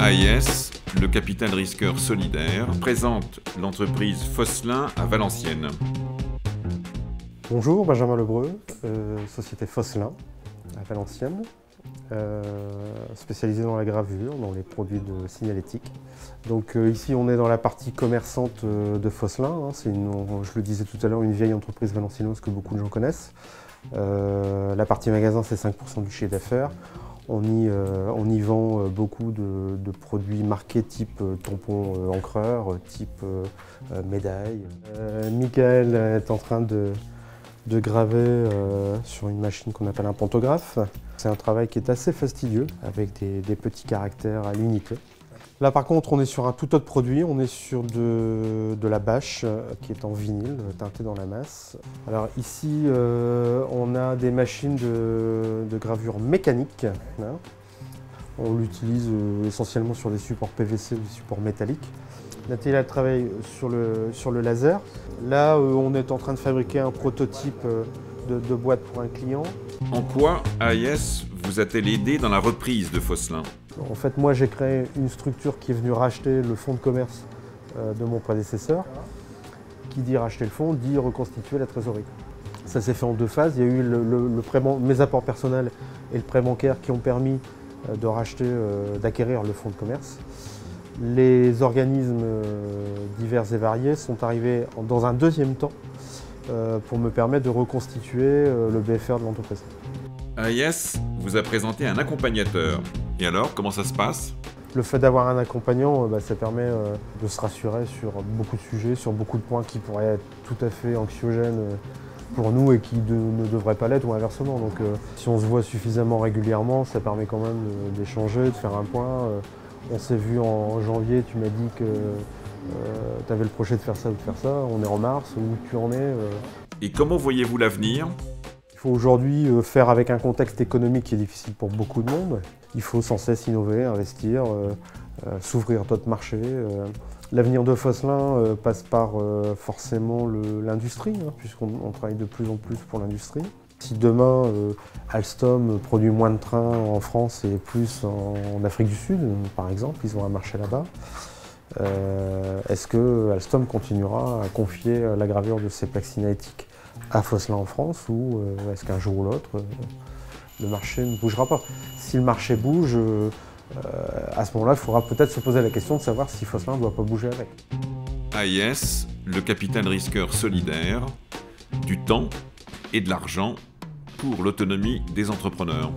AIS, le capital risqueur solidaire, présente l'entreprise Fosselin à Valenciennes. Bonjour, Benjamin Lebreu, société Fosselin à Valenciennes, spécialisée dans la gravure, dans les produits de signalétique. Donc ici on est dans la partie commerçante de Fosselin, hein. C'est je le disais tout à l'heure, une vieille entreprise valenciennoise que beaucoup de gens connaissent. La partie magasin, c'est 5% du chiffre d'affaires. On y vend beaucoup de produits marqués type tampon encreur, type médaille. Michael est en train de graver sur une machine qu'on appelle un pantographe. C'est un travail qui est assez fastidieux, avec des petits caractères à l'unité. Là par contre on est sur un tout autre produit, on est sur de la bâche qui est en vinyle, teintée dans la masse. Alors ici on a des machines de gravure mécanique. Hein. On l'utilise essentiellement sur des supports PVC ou des supports métalliques. Nathalie travaille sur le laser. Là on est en train de fabriquer un prototype de boîte pour un client. En quoi AIS vous a-t-elle aidé dans la reprise de Fosselin? En fait, moi, j'ai créé une structure qui est venue racheter le fonds de commerce de mon prédécesseur. Qui dit racheter le fonds, dit reconstituer la trésorerie. Ça s'est fait en deux phases. Il y a eu mes apports personnels et le prêt bancaire qui ont permis de racheter, d'acquérir le fonds de commerce. Les organismes divers et variés sont arrivés dans un deuxième temps pour me permettre de reconstituer le BFR de l'entreprise. AIS vous a présenté un accompagnateur. Et alors, comment ça se passe? Le fait d'avoir un accompagnant, ça permet de se rassurer sur beaucoup de sujets, sur beaucoup de points qui pourraient être tout à fait anxiogènes pour nous et qui ne devraient pas l'être ou inversement. Donc si on se voit suffisamment régulièrement, ça permet quand même d'échanger, de faire un point. On s'est vu en janvier, tu m'as dit que tu avais le projet de faire ça ou de faire ça. On est en mars, où tu en es Et comment voyez-vous l'avenir? Il faut aujourd'hui faire avec un contexte économique qui est difficile pour beaucoup de monde. Il faut sans cesse innover, investir, s'ouvrir d'autres marchés. L'avenir de Fosselin passe par forcément l'industrie, hein, puisqu'on travaille de plus en plus pour l'industrie. Si demain Alstom produit moins de trains en France et plus en Afrique du Sud, par exemple, ils ont un marché là-bas, est-ce que Alstom continuera à confier la gravure de ses plaques signalétiques à Fosselin en France, ou est-ce qu'un jour ou l'autre, le marché ne bougera pas? Si le marché bouge, à ce moment-là, il faudra peut-être se poser la question de savoir si Fosselin ne doit pas bouger avec. AIS, le capital risqueur solidaire, du temps et de l'argent pour l'autonomie des entrepreneurs.